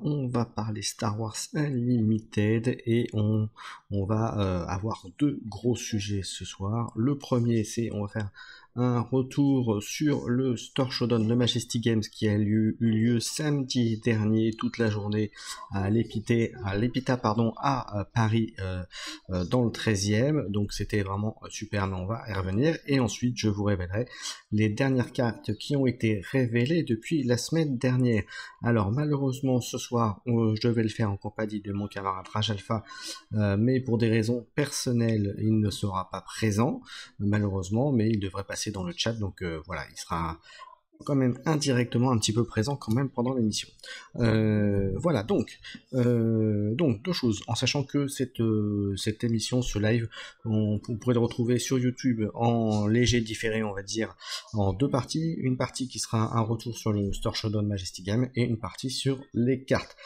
on va parler Star Wars Unlimited et on va avoir deux gros sujets ce soir. Le premier, c'est on va faire un retour sur le Store Showdown de Majestic Games qui a eu lieu samedi dernier toute la journée à l'Epita à Paris dans le 13e. Donc c'était vraiment super, mais on va y revenir. Et ensuite, je vous révélerai les dernières cartes qui ont été révélées depuis la semaine dernière. Alors malheureusement ce soir, je vais le faire en compagnie de mon camarade Raj Alpha, mais pour des raisons personnelles, il ne sera pas présent, malheureusement, mais il devrait passer dans le chat, donc voilà, il sera quand même indirectement un petit peu présent quand même pendant l'émission. Voilà, donc deux choses, en sachant que cette émission, ce live, vous pourrez le retrouver sur YouTube en léger différé, on va dire, en deux parties. Une partie qui sera un retour sur le Store Showdown Majestic Game et une partie sur les cartes.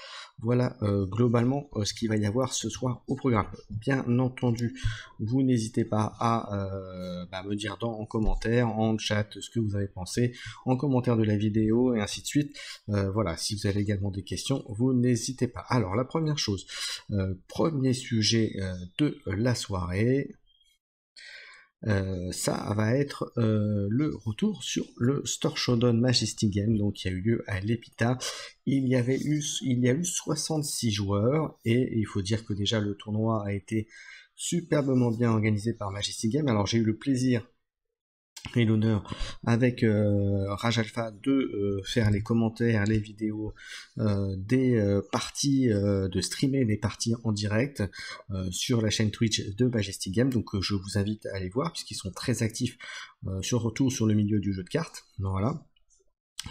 Voilà globalement ce qu'il va y avoir ce soir au programme. Bien entendu, vous n'hésitez pas à me dire en commentaire, en chat, ce que vous avez pensé, en commentaire de la vidéo et ainsi de suite. Voilà, si vous avez également des questions, vous n'hésitez pas. Alors la première chose, premier sujet de la soirée. Ça va être le retour sur le Store Showdown Majestic Game, donc qui a eu lieu à l'Epita. Il y a eu 66 joueurs et il faut dire que déjà le tournoi a été superbement bien organisé par Majestic Game. Alors j'ai eu le plaisir et l'honneur avec Raj Alpha de faire les commentaires, les vidéos des parties, de streamer les parties en direct sur la chaîne Twitch de Majestic Game. Donc je vous invite à aller voir puisqu'ils sont très actifs surtout sur le milieu du jeu de cartes. Voilà.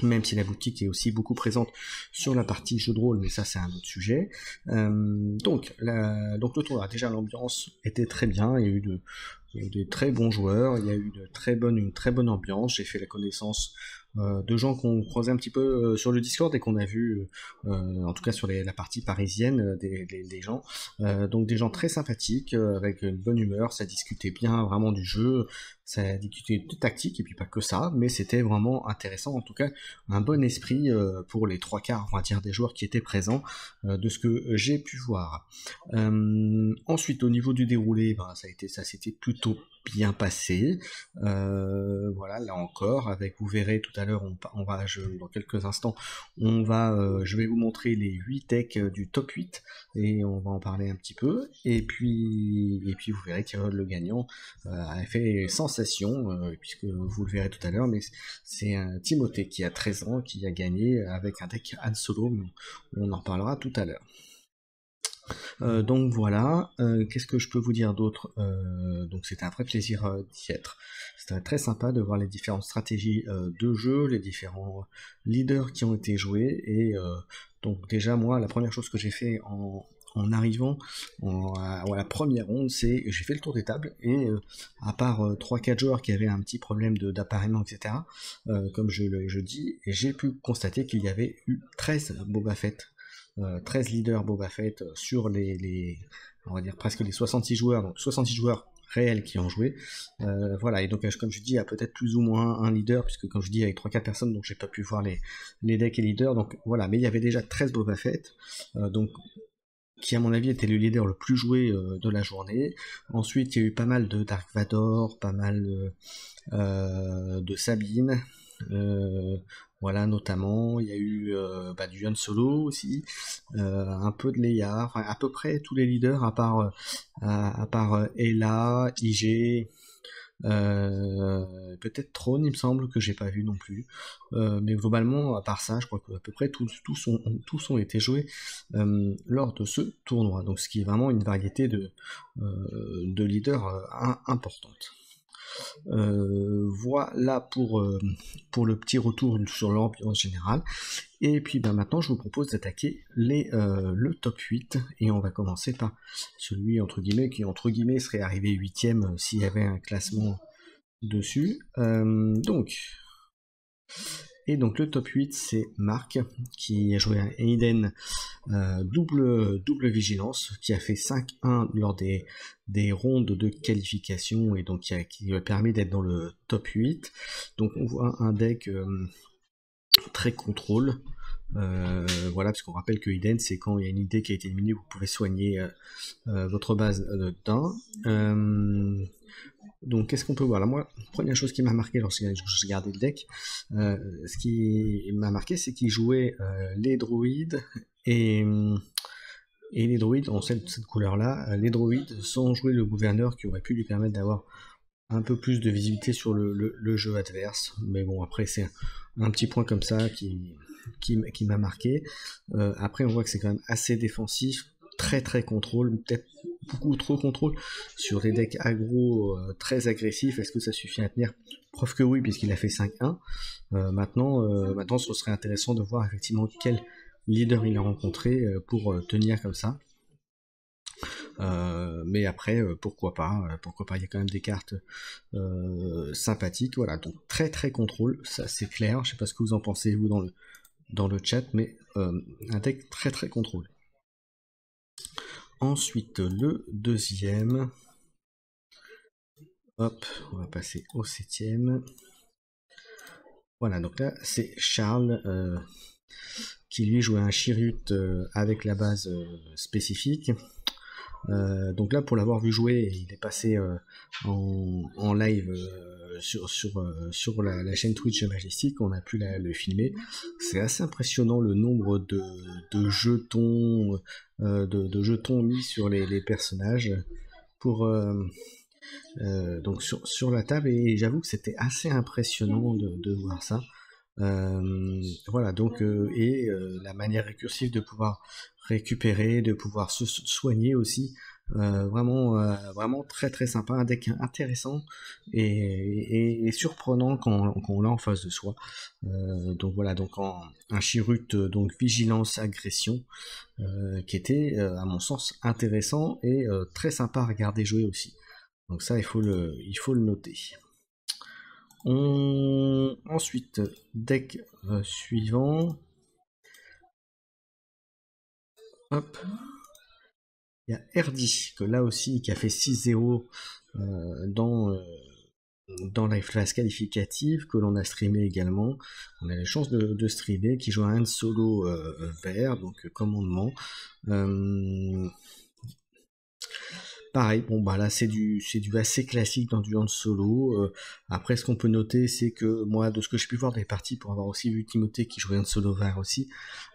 Même si la boutique est aussi beaucoup présente sur la partie jeu de rôle, mais ça c'est un autre sujet. Donc le tournoi, déjà l'ambiance était très bien, il y a eu des très bons joueurs, il y a eu une très bonne ambiance, j'ai fait la connaissance de gens qu'on croisait un petit peu sur le Discord et qu'on a vu en tout cas sur la partie parisienne des gens, donc des gens très sympathiques avec une bonne humeur, ça discutait bien vraiment du jeu, ça discutait de tactique et puis pas que ça, mais c'était vraiment intéressant, en tout cas un bon esprit pour les trois quarts on va dire des joueurs qui étaient présents de ce que j'ai pu voir. Ensuite au niveau du déroulé, ça s'était plutôt bien passé. Voilà, là encore, vous verrez tout à l'heure, dans quelques instants, je vais vous montrer les 8 decks du top 8 et on va en parler un petit peu. Et puis vous verrez que le gagnant a fait sensation, puisque vous le verrez tout à l'heure, mais c'est un Timothée qui a 13 ans qui a gagné avec un deck Han Solo, mais on en parlera tout à l'heure. Donc voilà, qu'est-ce que je peux vous dire d'autre? Donc c'était un vrai plaisir d'y être. C'était très sympa de voir les différentes stratégies de jeu, les différents leaders qui ont été joués, et donc déjà moi, la première chose que j'ai fait en arrivant à la première ronde, c'est j'ai fait le tour des tables, et à part 3-4 joueurs qui avaient un petit problème d'appareillement, etc., comme je dis, j'ai pu constater qu'il y avait eu 13 Boba Fett. 13 leaders Boba Fett sur on va dire presque les 66 joueurs, donc 66 joueurs réels qui ont joué. Voilà, et donc comme je dis, il y a peut-être plus ou moins un leader, puisque comme je dis, avec 3-4 personnes, donc j'ai pas pu voir les decks et leaders, donc voilà, mais il y avait déjà 13 Boba Fett, donc qui à mon avis était le leader le plus joué de la journée. Ensuite, il y a eu pas mal de Dark Vador, pas mal de Sabine, voilà, notamment, il y a eu du Han Solo aussi, un peu de Leia, enfin à peu près tous les leaders à part Ella, IG, peut-être Throne, il me semble que j'ai pas vu non plus, mais globalement à part ça, je crois qu'à peu près tous ont été joués lors de ce tournoi, donc ce qui est vraiment une variété de leaders importante. Voilà pour le petit retour sur l'ambiance générale. Et puis maintenant je vous propose d'attaquer le top 8, et on va commencer par celui entre guillemets qui serait arrivé 8ème s'il y avait un classement dessus. Donc le top 8, c'est Marc qui a joué à Aiden double vigilance, qui a fait 5-1 lors des rondes de qualification, et donc qui lui a permis d'être dans le top 8. Donc on voit un deck très contrôle, Voilà, parce qu'on rappelle que Eden, c'est quand il y a une idée qui a été éliminée, vous pouvez soigner votre base d'un. Donc, qu'est-ce qu'on peut voir là? Moi, première chose qui m'a marqué lorsque je regardais le deck, ce qui m'a marqué, c'est qu'il jouait les druides et, et les druides ont cette couleur-là. Les druides sans jouer le gouverneur qui aurait pu lui permettre d'avoir un peu plus de visibilité sur le jeu adverse. Mais bon, après, c'est un petit point comme ça qui m'a marqué. Après, on voit que c'est quand même assez défensif, très contrôle, peut-être beaucoup trop contrôle sur des decks aggro très agressifs. Est-ce que ça suffit à tenir? Preuve que oui, puisqu'il a fait 5-1. Maintenant, ce serait intéressant de voir effectivement quel leader il a rencontré pour tenir comme ça. Mais après, pourquoi pas, il y a quand même des cartes sympathiques, voilà, donc très contrôle, ça c'est clair, je sais pas ce que vous en pensez vous dans le chat, mais un deck très contrôle. Ensuite, le deuxième, hop, on va passer au 7ème. Voilà, donc là c'est Charles qui lui jouait un Chirrut avec la base spécifique. Donc là, pour l'avoir vu jouer, il est passé en live sur la chaîne Twitch Majestic, on a pu le filmer. C'est assez impressionnant le nombre de jetons, de jetons mis sur les personnages pour donc sur la table, et j'avoue que c'était assez impressionnant de voir ça. Voilà, donc la manière récursive de pouvoir récupérer, de pouvoir se soigner aussi, vraiment très sympa, un deck intéressant et surprenant quand on l'a en face de soi. Donc voilà, donc un Chirrut, donc vigilance agression, qui était à mon sens intéressant et très sympa à regarder jouer aussi. Donc ça, il faut le noter. Ensuite, deck suivant. Hop. Il y a Erdi, que là aussi, qui a fait 6-0 dans la phase qualificative, que l'on a streamé également. On a la chance de streamer, qui joue un solo vert, donc commandement. Pareil, bon bah là c'est du assez classique dans du Han Solo. Après, ce qu'on peut noter, c'est que moi, de ce que j'ai pu voir des parties, pour avoir aussi vu Timothée qui jouait Han Solo vert aussi,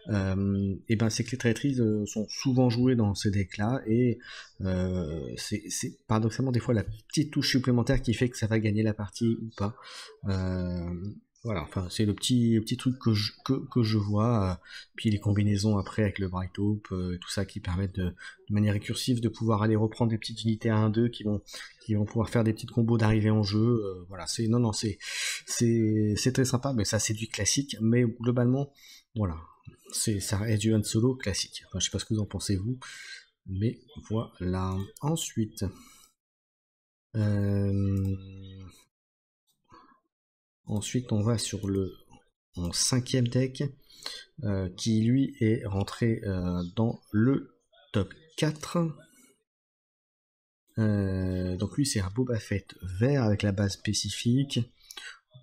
et ben c'est que les traîtrises sont souvent jouées dans ces decks là, et c'est paradoxalement des fois la petite touche supplémentaire qui fait que ça va gagner la partie ou pas. Voilà, enfin c'est le petit truc que je vois, puis les combinaisons après avec le Bright Hope, tout ça qui permettent de manière récursive de pouvoir aller reprendre des petites unités à 1-2 qui vont pouvoir faire des petites combos d'arrivée en jeu. Voilà, c'est très sympa, mais ça c'est du classique, mais globalement voilà, ça reste du Han Solo classique. Enfin, je sais pas ce que vous en pensez vous, mais voilà. Ensuite, on va sur le 5ème deck, qui lui est rentré dans le top 4. Donc lui c'est un Boba Fett vert avec la base spécifique.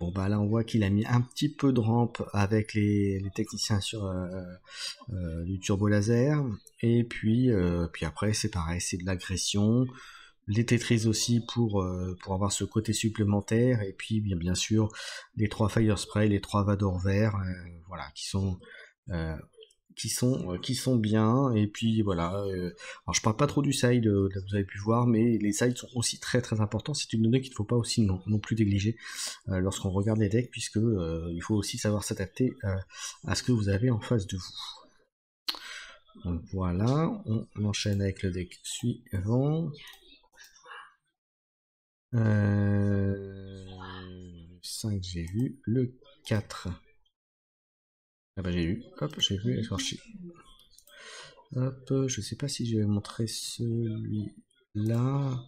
Bon bah là on voit qu'il a mis un petit peu de rampe avec les techniciens sur du turbo laser, et puis après c'est pareil, c'est de l'agression, les Tetris aussi pour avoir ce côté supplémentaire, et puis bien sûr les 3 Fire Spray, les 3 Vador verts, voilà, qui sont bien. Et puis voilà, alors je parle pas trop du side, vous avez pu voir, mais les sides sont aussi très importants. C'est une donnée qu'il ne faut pas aussi non plus négliger lorsqu'on regarde les decks, puisque il faut aussi savoir s'adapter à ce que vous avez en face de vous. Donc voilà, on enchaîne avec le deck suivant. 5 j'ai vu, le 4. Ah bah j'ai vu, hop, j'ai vu les archives. Hop, je sais pas si je vais montrer celui-là.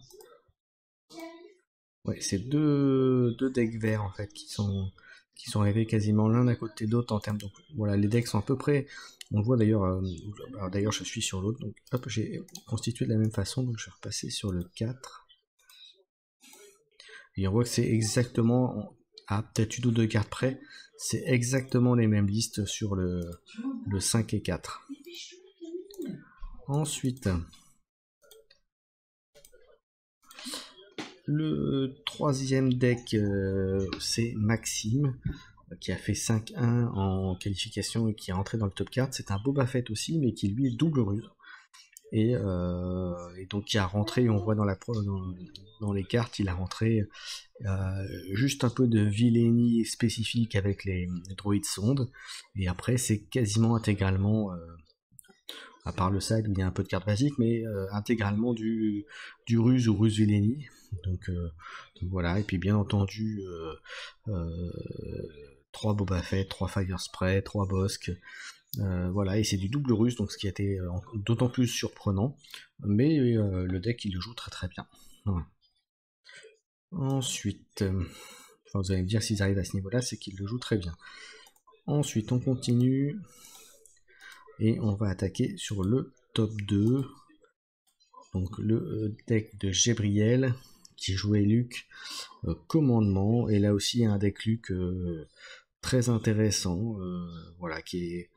Ouais, c'est deux decks verts en fait qui sont arrivés quasiment l'un à côté d'autre en termes. Donc voilà, les decks sont à peu près. On le voit d'ailleurs. D'ailleurs, je suis sur l'autre. Donc hop, j'ai constitué de la même façon. Donc je vais repasser sur le 4. Et on voit que c'est exactement, à peut-être une ou deux cartes près, c'est exactement les mêmes listes sur le le 5 et 4. Ensuite, le troisième deck, c'est Maxime, qui a fait 5-1 en qualification et qui est rentré dans le top 4. C'est un Boba Fett aussi, mais qui lui est double ruse. Et donc qui a rentré, on voit dans les cartes, il a rentré juste un peu de vilainie spécifique avec les droïdes sondes, et après c'est quasiment intégralement, à part le sac où il y a un peu de cartes basiques, mais intégralement du ruse ou ruse vilainie. Donc voilà, et puis bien entendu 3 Boba Fett, 3 Fire Spray, 3 Bossk. Voilà, et c'est du double ruse, donc ce qui a été d'autant plus surprenant, mais le deck il le joue très très bien. Voilà. Ensuite, enfin, vous allez me dire s'ils arrivent à ce niveau là, c'est qu'ils le jouent très bien. Ensuite on continue, et on va attaquer sur le top 2, donc le deck de Gébriel, qui jouait Luke commandement, et là aussi un deck Luke très intéressant, voilà, qui est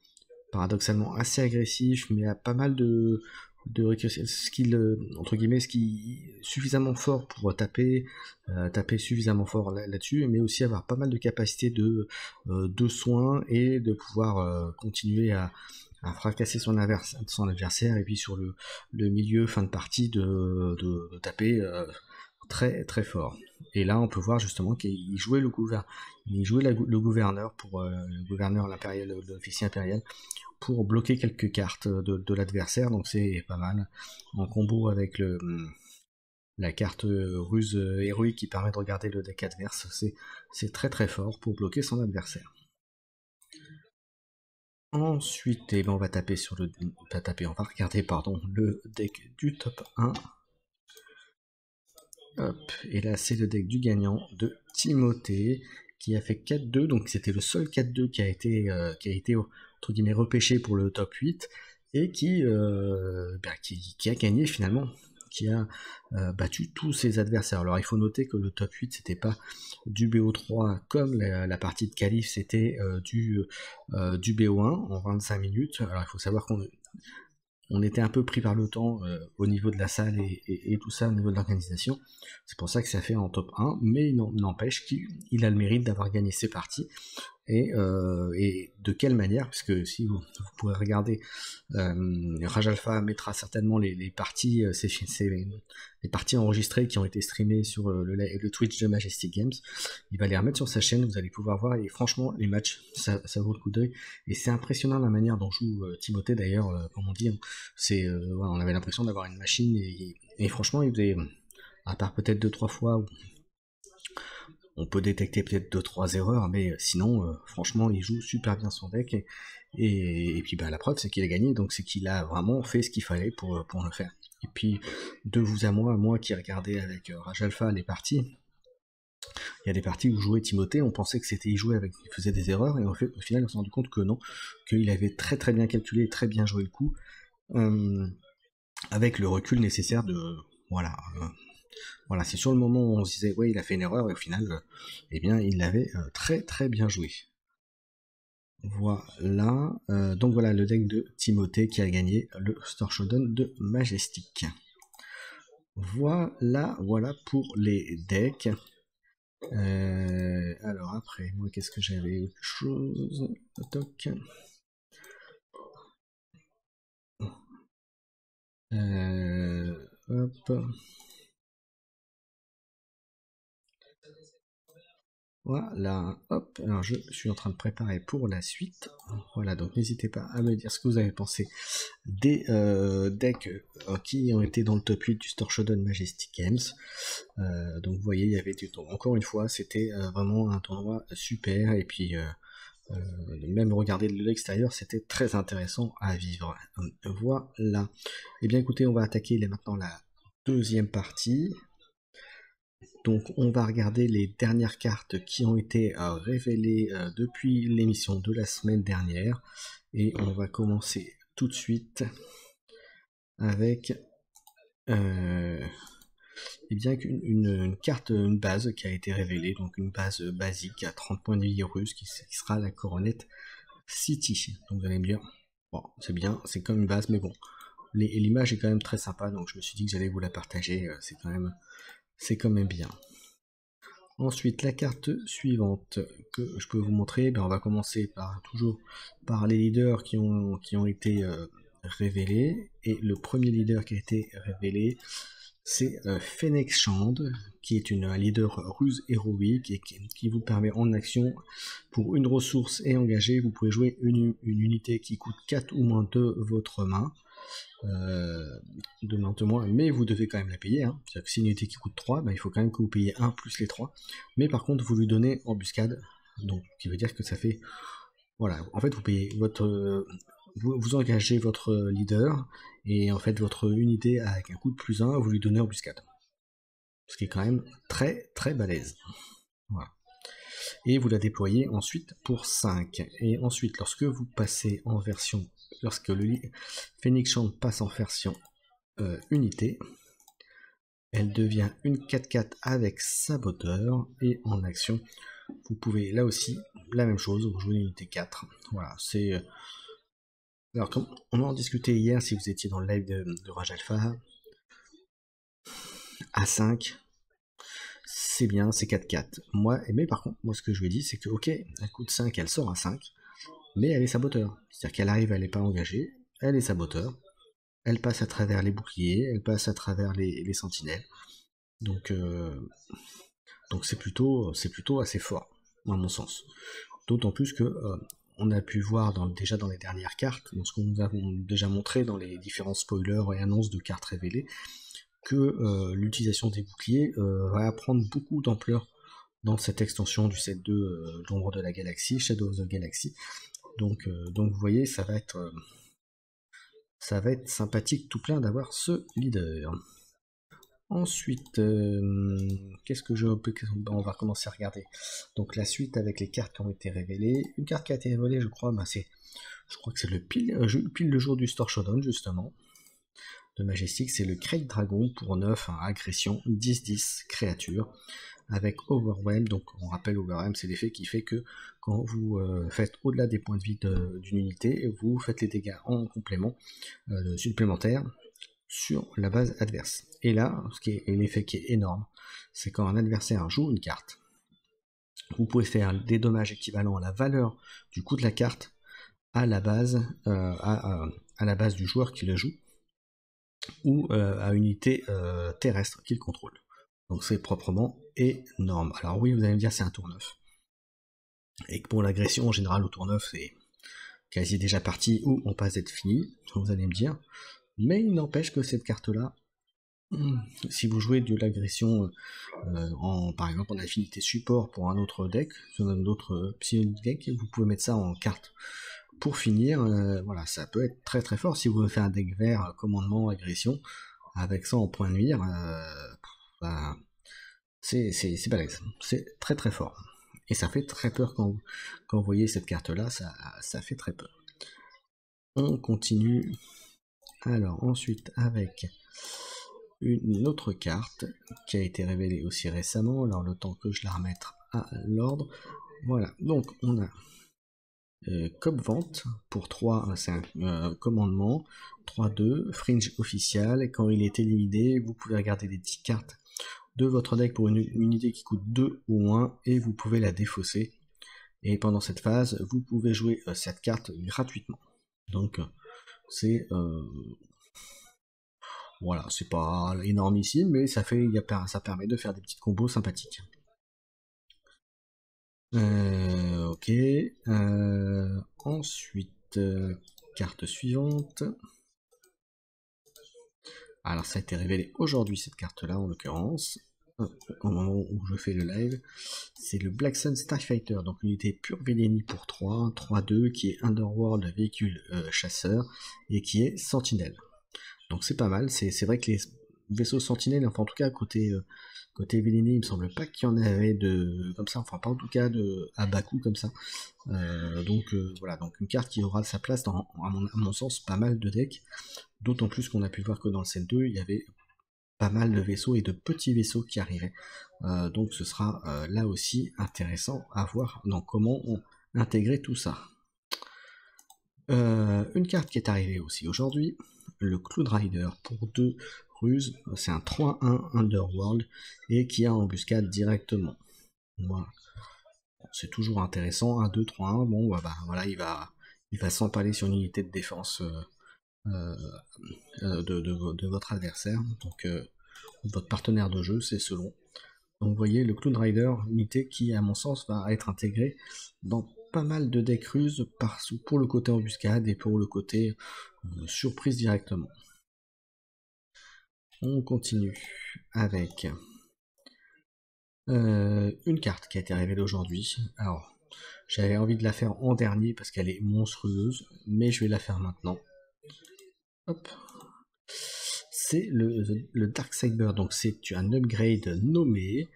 paradoxalement assez agressif, mais a pas mal de skill, entre guillemets, suffisamment fort pour taper suffisamment fort là-dessus, mais aussi avoir pas mal de capacités de soins, et de pouvoir continuer à fracasser son adversaire, et puis sur le milieu, fin de partie, de taper très très fort. Et là on peut voir justement qu'il jouait le gouverneur, pour le gouverneur, l'officier impérial, pour bloquer quelques cartes de l'adversaire, donc c'est pas mal, en combo avec la carte ruse héroïque qui permet de regarder le deck adverse. C'est très très fort pour bloquer son adversaire. Ensuite, on va taper on va regarder le deck du top 1. Hop, et là c'est le deck du gagnant de Timothée, qui a fait 4-2, donc c'était le seul 4-2 qui a été entre guillemets repêché pour le top 8, et qui a gagné finalement, qui a battu tous ses adversaires. Alors il faut noter que le top 8 c'était pas du BO3 comme la partie de qualif, c'était du BO1 en 25 minutes. Alors il faut savoir qu'on était un peu pris par le temps au niveau de la salle et tout ça, au niveau de l'organisation. C'est pour ça que ça fait en top 1, mais il n'empêche qu'il a le mérite d'avoir gagné ses parties. Et de quelle manière, puisque si vous pourrez regarder, Rage Alpha mettra certainement les parties, les parties enregistrées qui ont été streamées sur le Twitch de Majestic Games. Il va les remettre sur sa chaîne, vous allez pouvoir voir, et franchement les matchs ça vaut le coup d'œil, et c'est impressionnant la manière dont joue Timothée d'ailleurs, comme on dit, voilà, on avait l'impression d'avoir une machine, et franchement il faisait, à part peut-être 2-3 fois où on peut détecter peut-être 2-3 erreurs, mais sinon, franchement, il joue super bien son deck, et puis la preuve, c'est qu'il a gagné, donc c'est qu'il a vraiment fait ce qu'il fallait pour le faire. Et puis, de vous à moi qui regardais avec Rage Alpha les parties, il y a des parties où jouait Timothée, on pensait que c'était il faisait des erreurs, et au final, on s'est rendu compte que non, qu'il avait très très bien calculé, très bien joué le coup, avec le recul nécessaire de... Voilà, c'est sur le moment où on se disait ouais il a fait une erreur, et au final il l'avait très très bien joué. Voilà, donc voilà le deck de Timothée qui a gagné le Star Showdown de Majestic. Voilà pour les decks. Alors après, moi qu'est-ce que j'avais, autre chose, toc. Hop. Voilà, hop, alors je suis en train de préparer pour la suite. Voilà, donc n'hésitez pas à me dire ce que vous avez pensé des decks qui ont été dans le top 8 du Star Showdown Majestic Games. Donc vous voyez, il y avait encore une fois, c'était vraiment un tournoi super, et puis même regarder de l'extérieur, c'était très intéressant à vivre. Voilà. Et bien écoutez, on va attaquer maintenant la deuxième partie. Donc on va regarder les dernières cartes qui ont été révélées depuis l'émission de la semaine dernière, et on va commencer tout de suite avec une carte, une base qui a été révélée, donc une base basique à 30 points de vie russe qui sera la Coronette City. Donc vous allez me dire, Bon, c'est bien, c'est comme une base, mais bon, l'image est quand même très sympa, donc je me suis dit que j'allais vous la partager, c'est quand même bien. Ensuite, la carte suivante que je peux vous montrer, ben, on va commencer toujours par les leaders qui ont été révélés. Et le premier leader qui a été révélé, c'est Fennec Shand, qui est un leader ruse héroïque et qui vous permet en action, pour une ressource et engagée, vous pouvez jouer une unité qui coûte 4 ou moins de votre main. De moins, mais vous devez quand même la payer, hein. C'est-à-dire que si une unité qui coûte 3, ben, il faut quand même que vous payiez 1 plus les 3, mais par contre vous lui donnez embuscade, donc qui veut dire que ça fait, voilà, en fait vous payez vous engagez votre leader, et en fait votre unité avec un coût de plus 1, vous lui donnez embuscade, ce qui est quand même très très balèze, voilà. Et vous la déployez ensuite pour 5, et ensuite lorsque vous passez en version, lorsque le Phoenix Shand passe en version unité, elle devient une 4-4 avec saboteur, et en action vous pouvez là aussi la même chose, vous jouez une unité 4. Voilà, c'est alors comme on en discutait hier, si vous étiez dans le live de Rage Alpha, à 5 c'est bien, c'est 4-4. Mais par contre, moi ce que je lui ai dit, c'est que ok, un coup de 5 elle sort à 5, mais elle est saboteur, c'est-à-dire qu'elle arrive, elle n'est pas engagée, elle est saboteur, elle passe à travers les boucliers, elle passe à travers les sentinelles, donc c'est plutôt assez fort, à mon sens. D'autant plus que on a pu voir déjà dans les dernières cartes, dans ce qu'on nous a déjà montré dans les différents spoilers et annonces de cartes révélées, que l'utilisation des boucliers va prendre beaucoup d'ampleur dans cette extension du set 2 de l'ombre de la galaxie, Shadow of the Galaxy. Donc vous voyez, ça va être sympathique tout plein d'avoir ce leader. Ensuite, qu'est-ce que on va commencer à regarder. Donc la suite avec les cartes qui ont été révélées. Une carte qui a été révélée, je crois, je crois que c'est le pile le jour du Store Showdown, justement. De Majestic, c'est le Craig Dragon pour 9, hein, agression, 10-10, créature, avec Overwhelm. Donc on rappelle, Overwhelm, c'est l'effet qui fait que quand vous faites au-delà des points de vie d'une unité, vous faites les dégâts en complément supplémentaire sur la base adverse. Et là, l'effet qui est énorme, c'est quand un adversaire joue une carte, vous pouvez faire des dommages équivalents à la valeur du coût de la carte à la base, à la base du joueur qui le joue, ou à une unité terrestre qu'il contrôle. Donc c'est proprement énorme. Alors oui, vous allez me dire c'est un tour 9. Et que pour l'agression, en général, au tour 9, c'est quasi déjà parti ou on passe d'être fini, vous allez me dire. Mais il n'empêche que cette carte-là, si vous jouez de l'agression par exemple en affinité support pour un autre deck, sur un autre deck, vous pouvez mettre ça en carte. Pour finir, voilà, ça peut être très très fort si vous voulez faire un deck vert commandement agression avec ça en point de mire, c'est balèze, c'est très très fort. Et ça fait très peur quand vous voyez cette carte-là, ça fait très peur. On continue. Alors ensuite avec une autre carte qui a été révélée aussi récemment, alors le temps que je la remette à l'ordre. Voilà, donc on a Copvent pour 3, c'est un commandement, 3-2, Fringe official, et quand il est éliminé, vous pouvez regarder les 10 cartes de votre deck pour une unité qui coûte 2 ou moins, et vous pouvez la défausser. Et pendant cette phase, vous pouvez jouer cette carte gratuitement. Donc c'est voilà, c'est pas énormissime, mais ça permet de faire des petites combos sympathiques. Ok. Ensuite, carte suivante. Alors ça a été révélé aujourd'hui, cette carte-là en l'occurrence, au moment où je fais le live. C'est le Black Sun Starfighter, donc une unité pure Villeni pour 3, 3-2, qui est Underworld véhicule chasseur, et qui est sentinelle. Donc c'est pas mal, c'est vrai que les vaisseaux sentinelles, enfin en tout cas côté Villeni, il me semble pas qu'il y en avait de comme ça, enfin pas en tout cas à bas coût comme ça. Donc voilà, donc une carte qui aura sa place dans, à mon sens, pas mal de decks, d'autant plus qu'on a pu voir que dans le set 2, il y avait pas mal de vaisseaux et de petits vaisseaux qui arrivaient. Donc ce sera là aussi intéressant à voir dans comment on intégrer tout ça. Une carte qui est arrivée aussi aujourd'hui, le Cloud Rider pour 2 ruses, c'est un 3-1 Underworld et qui a embuscade directement. Voilà. C'est toujours intéressant, 1, 2, 3, 1, bon bah voilà, il va s'empaler sur une unité de défense de votre adversaire, donc votre partenaire de jeu, c'est selon. Donc vous voyez, le Cloud Rider, unité qui à mon sens va être intégrée dans pas mal de decks ruses pour le côté embuscade et pour le côté surprise directement. On continue avec une carte qui a été révélée aujourd'hui. Alors, j'avais envie de la faire en dernier parce qu'elle est monstrueuse, mais je vais la faire maintenant. Hop. C'est le Darksaber, donc c'est un upgrade nommé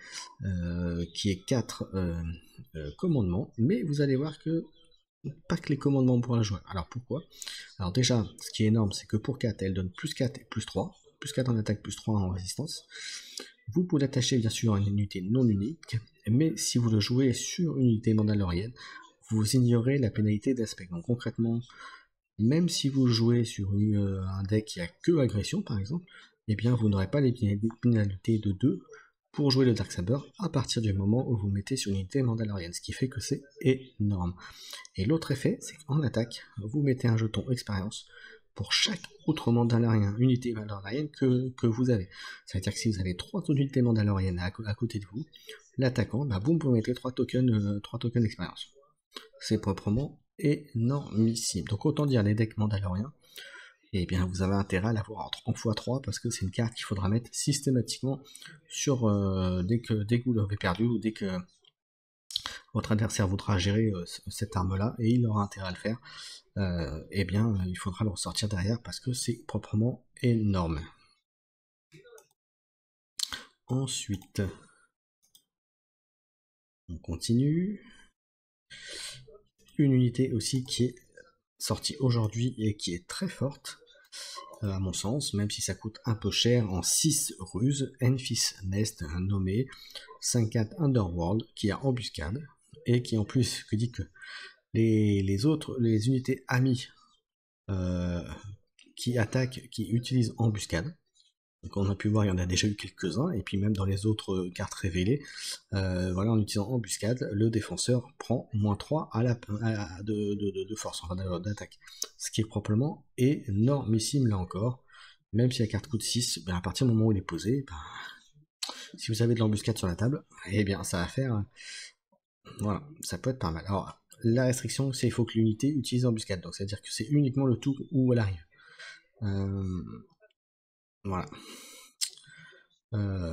qui est 4 commandements, mais vous allez voir que pas que les commandements pour un joueur. Alors pourquoi? Alors déjà, ce qui est énorme, c'est que pour 4, elle donne plus 4 et plus 3, plus 4 en attaque, plus 3 en résistance. Vous pouvez l'attacher bien sûr à une unité non unique, mais si vous le jouez sur une unité mandalorienne, vous ignorez la pénalité d'aspect. Donc concrètement, même si vous jouez sur un deck qui a que agression par exemple, eh bien vous n'aurez pas les pénalités de 2 pour jouer le Darksaber à partir du moment où vous mettez sur une unité mandalorienne, ce qui fait que c'est énorme. Et l'autre effet, c'est qu'en attaque, vous mettez un jeton expérience pour chaque autre mandalorien, unité mandalorienne que vous avez. Ça veut dire que si vous avez 3 unités mandaloriennes à côté de vous, l'attaquant, bah boum, vous mettez 3 tokens d'expérience. C'est proprement énormissime. Donc autant dire les decks mandaloriens, et bien vous avez intérêt à l'avoir en x3 parce que c'est une carte qu'il faudra mettre systématiquement sur dès que vous l'avez perdu ou dès que votre adversaire voudra gérer cette arme là et il aura intérêt à le faire, et bien il faudra le ressortir derrière parce que c'est proprement énorme. Ensuite, on continue. Une unité aussi qui est sortie aujourd'hui et qui est très forte, à mon sens, même si ça coûte un peu cher, en 6 ruses, Enfys Nest, nommé 5-4 Underworld, qui a embuscade, et qui en plus que dit que les unités amies qui attaquent, qui utilisent embuscade, donc on a pu voir, il y en a déjà eu quelques-uns, et puis même dans les autres cartes révélées, voilà, en utilisant embuscade, le défenseur prend -3 de force, enfin d'attaque. Ce qui est proprement énormissime là encore, même si la carte coûte 6, ben à partir du moment où il est posé, ben, si vous avez de l'embuscade sur la table, eh bien ça va faire... voilà, ça peut être pas mal. Alors, la restriction, c'est qu'il faut que l'unité utilise l'embuscade, donc c'est-à-dire que c'est uniquement le tour où elle arrive. Voilà.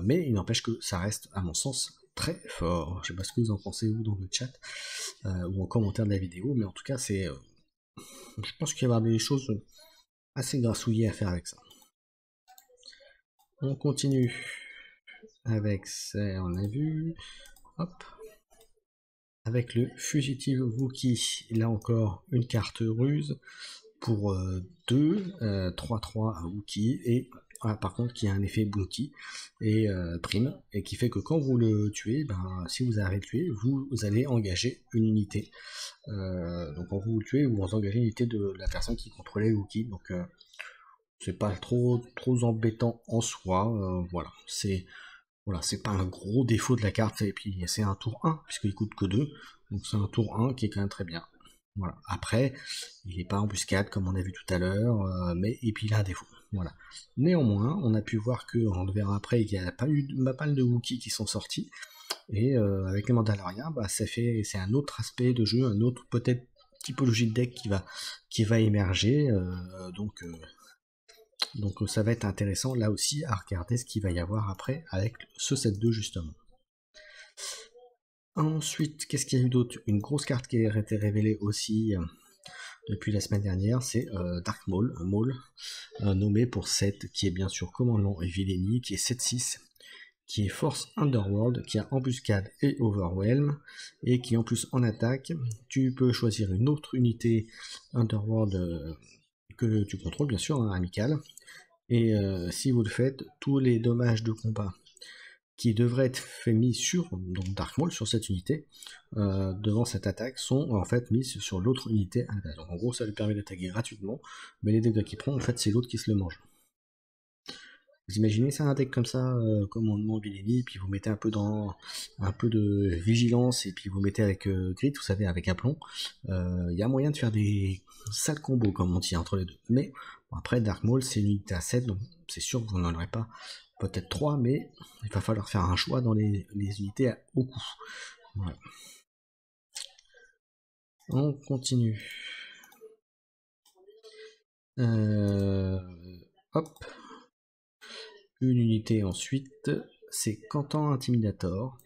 Mais il n'empêche que ça reste, à mon sens, très fort. Je sais pas ce que vous en pensez, vous, dans le chat, ou en commentaire de la vidéo, mais en tout cas, c'est... je pense qu'il va y avoir des choses assez grassouillées à faire avec ça. On continue avec ça, on a vu... Hop. Avec le Fugitive Wookiee, là encore, une carte ruse pour 2, 3-3 Wookiee, et par contre qui a un effet bounty et prime, et qui fait que quand vous le tuez, ben, si vous avez tué, vous allez engager une unité. Donc quand vous le tuez, vous engagez une unité de la personne qui contrôlait le Wookiee, donc c'est pas trop embêtant en soi, voilà, c'est pas un gros défaut de la carte, et puis c'est un tour 1, puisqu'il coûte que 2, donc c'est un tour 1 qui est quand même très bien. Voilà. Après, il n'est pas embuscade comme on a vu tout à l'heure, et puis il a un défaut. Voilà. Néanmoins, on a pu voir que, on le verra après, il y a pas eu pas mal de Wookiees qui sont sortis, et avec les Mandaloriens, bah, c'est un autre aspect de jeu, un autre peut-être typologie de deck qui va émerger, donc ça va être intéressant là aussi à regarder ce qu'il va y avoir après avec ce set 2 justement. Ensuite, qu'est-ce qu'il y a eu d'autre? Une grosse carte qui a été révélée aussi depuis la semaine dernière, c'est Dark Maul, nommé pour 7, qui est bien sûr commandement et Villainy, qui est 7-6, qui est Force Underworld, qui a Embuscade et Overwhelm, et qui en plus en attaque, tu peux choisir une autre unité Underworld que tu contrôles bien sûr, hein, amical, et si vous le faites, tous les dommages de combat qui devraient être fait mis sur donc Dark Maul, sur cette unité, devant cette attaque, sont en fait mis sur l'autre unité à la base. Donc en gros, ça lui permet d'attaquer gratuitement, mais les dégâts qu'il prend, en fait, c'est l'autre qui se le mange. Vous imaginez ça, un deck comme ça, commandement Vileni, puis vous mettez un peu de vigilance, et puis vous mettez avec Grit, vous savez, avec aplomb. Il y a moyen de faire des sales combos, comme on dit, entre les deux. Mais bon, après, Dark Maul, c'est une unité à 7, donc c'est sûr que vous n'en aurez pas peut-être 3, mais il va falloir faire un choix dans les unités au coup. Voilà. On continue. Hop. Une unité ensuite, c'est Canton Intimidator,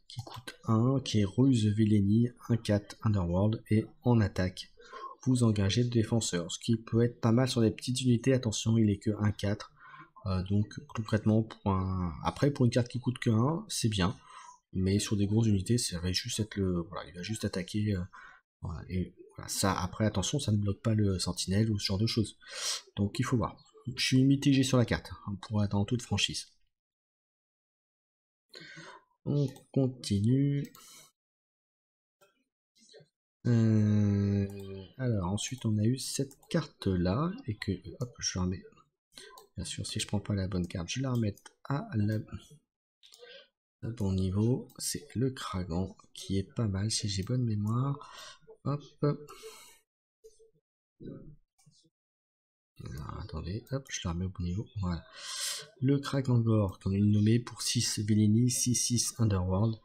qui coûte 1, qui est Ruse Vileni, 1-4 Underworld, et en attaque, vous engagez le défenseur, ce qui peut être pas mal sur des petites unités. Attention, il est que 1-4, donc concrètement, après pour une carte qui coûte que 1, c'est bien, mais sur des grosses unités, ça va juste être il va juste attaquer, voilà, et voilà, ça, après attention, ça ne bloque pas le sentinelle ou ce genre de choses, donc il faut voir. Je suis mitigé sur la carte, pour être en toute franchise. On continue. Alors ensuite on a eu cette carte là, et que hop, je la remets. Bien sûr, si je prends pas la bonne carte, je la remets à bon niveau. C'est le Kragan qui est pas mal si j'ai bonne mémoire. Hop. Alors, attendez, hop, je la remets au bon niveau. Voilà. Le Krakangor, qu'on a nommé pour 6 Vileni, 6-6 Underworld.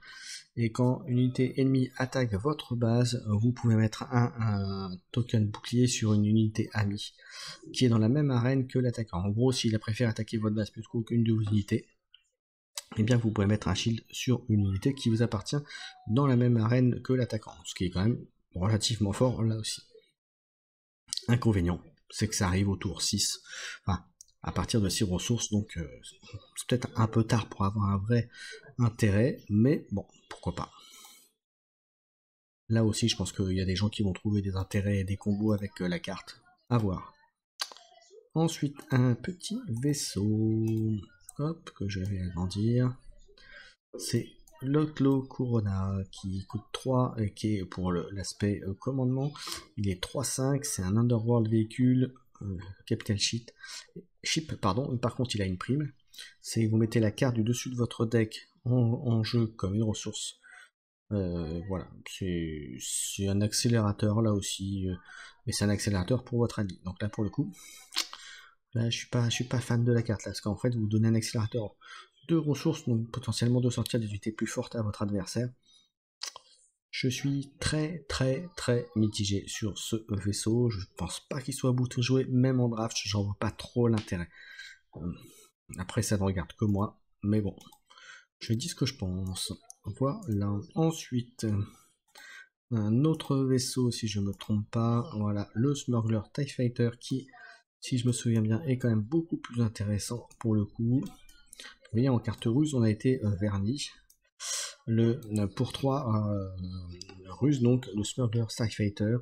Et quand une unité ennemie attaque votre base, vous pouvez mettre un token bouclier sur une unité amie qui est dans la même arène que l'attaquant. En gros, s'il préfère attaquer votre base plutôt qu'une de vos unités, eh bien vous pouvez mettre un shield sur une unité qui vous appartient dans la même arène que l'attaquant, ce qui est quand même relativement fort là aussi. Inconvénient, c'est que ça arrive au tour 6, enfin à partir de 6 ressources, donc c'est peut-être un peu tard pour avoir un vrai intérêt, mais bon, pourquoi pas. Là aussi, je pense qu'il y a des gens qui vont trouver des intérêts et des combos avec la carte. À voir. Ensuite, un petit vaisseau, hop, que je vais agrandir. C'est l'Otlo Corona qui coûte 3 et qui est pour l'aspect commandement. Il est 3-5, c'est un Underworld véhicule, Capital Ship, pardon. Par contre, il a une prime. C'est vous mettez la carte du dessus de votre deck en jeu comme une ressource. Voilà, c'est un accélérateur là aussi, mais c'est un accélérateur pour votre ami. Donc là, pour le coup, là, je suis pas fan de la carte là, parce qu'en fait, vous donnez un accélérateur de ressources, donc potentiellement de sortir des unités plus fortes à votre adversaire. Je suis très mitigé sur ce vaisseau. Je pense pas qu'il soit à bout de jouer, même en draft, j'en vois pas trop l'intérêt. Après, ça ne regarde que moi, mais bon, je dis ce que je pense. Voilà. Ensuite, un autre vaisseau, si je me trompe pas, voilà, le Smuggler TIE Fighter qui, si je me souviens bien, est quand même beaucoup plus intéressant pour le coup. Vous voyez, en carte ruse, on a été verni. Pour 3 ruses, donc le Smuggler TIE Fighter,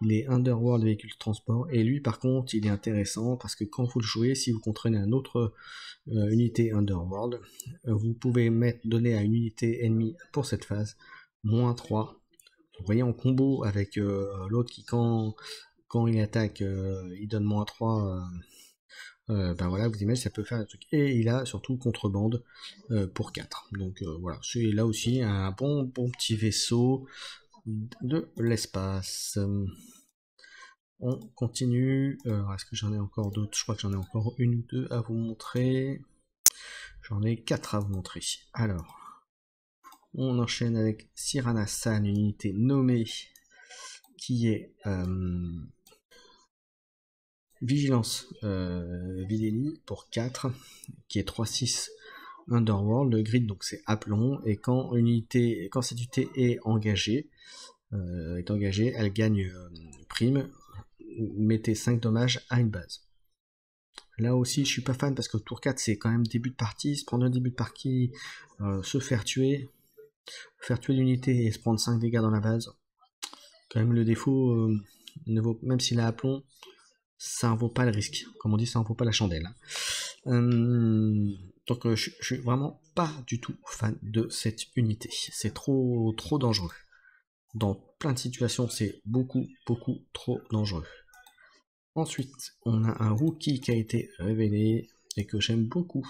il est Underworld véhicule de transport, et lui par contre il est intéressant parce que quand vous le jouez, si vous contrôlez un autre unité Underworld, vous pouvez donner à une unité ennemie pour cette phase -3. Vous voyez, en combo avec l'autre qui quand il attaque, il donne -3. Ben voilà, vous imaginez, ça peut faire un truc. Et il a surtout contrebande pour 4. Donc voilà, c'est là aussi un bon petit vaisseau de l'espace. On continue. Est-ce que j'en ai encore d'autres? Je crois que j'en ai encore une ou deux à vous montrer. J'en ai 4 à vous montrer. Alors, on enchaîne avec Sirana-san, une unité nommée qui est Vigilance Vileni pour 4, qui est 3-6 Underworld. Le grid, donc c'est aplomb, et quand cette unité est engagée, elle gagne prime. Mettez 5 dommages à une base. Là aussi, je suis pas fan parce que tour 4, c'est quand même début de partie. Se prendre un début de partie, se faire tuer l'unité et se prendre 5 dégâts dans la base. Quand même, le défaut, même s'il a aplomb, ça en vaut pas le risque. Comme on dit, ça en vaut pas la chandelle. Donc je suis vraiment pas du tout fan de cette unité. C'est trop dangereux. Dans plein de situations, c'est beaucoup trop dangereux. Ensuite, on a un rookie qui a été révélé et que j'aime beaucoup.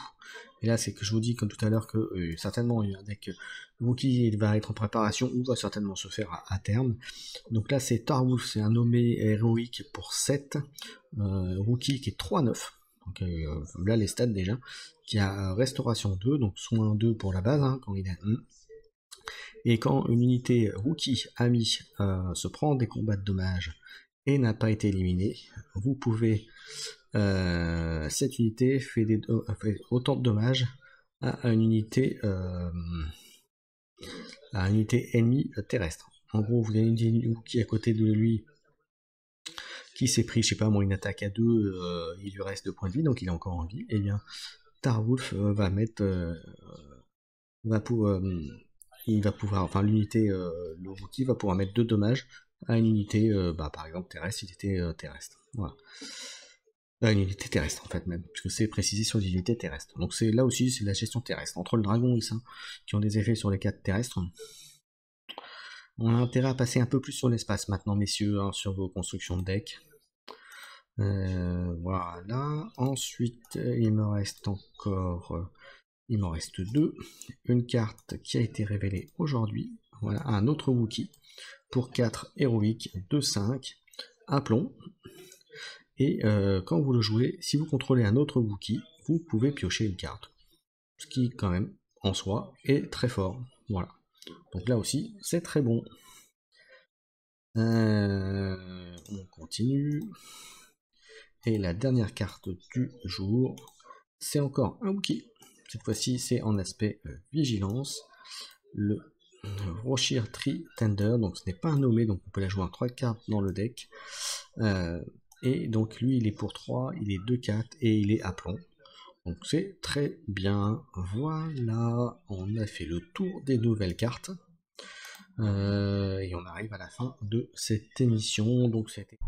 Et là, c'est que je vous dis comme tout à l'heure que certainement il y a un deck rookie il va être en préparation ou va certainement se faire à terme. Donc là, c'est Tarwolf, c'est un nommé héroïque pour 7. Rookie qui est 3-9. Donc là, les stats déjà. Qui a restauration 2, donc soin 2 pour la base, hein, quand il a 1. Et quand une unité rookie ami se prend des combats de dommages et n'a pas été éliminée, vous pouvez cette unité fait autant de dommages à une unité ennemie terrestre. En gros, vous avez une rookie à côté de lui qui s'est pris, je sais pas moi, une attaque à 2, il lui reste 2 points de vie, donc il est encore en vie, et bien Tarwolf va mettre il va pouvoir, enfin l'unité, le rookie va pouvoir mettre 2 dommages à une unité, par exemple terrestre, il était terrestre. Voilà. Une unité terrestre en fait même, puisque c'est précisé sur les unités terrestres. Donc c'est là aussi c'est la gestion terrestre. Entre le dragon et ça, qui ont des effets sur les 4 terrestres, on a intérêt à passer un peu plus sur l'espace maintenant, messieurs, hein, sur vos constructions de deck. Voilà. Ensuite, il me reste encore... il m'en reste 2. Une carte qui a été révélée aujourd'hui. Voilà, un autre Wookie. Pour 4 héroïques, 2-5. Un plomb. Et quand vous le jouez, si vous contrôlez un autre Wookie, vous pouvez piocher une carte. Ce qui, quand même, en soi, est très fort. Voilà. Donc là aussi, c'est très bon. On continue. Et la dernière carte du jour, c'est encore un Wookie. Cette fois-ci, c'est en aspect vigilance. Le Roshir Tree Tender, donc ce n'est pas un nommé, donc on peut la jouer en 3 cartes dans le deck. Et donc lui, il est pour 3, il est 2-4 et il est à plomb. Donc c'est très bien. Voilà, on a fait le tour des nouvelles cartes. Et on arrive à la fin de cette émission. Donc c'était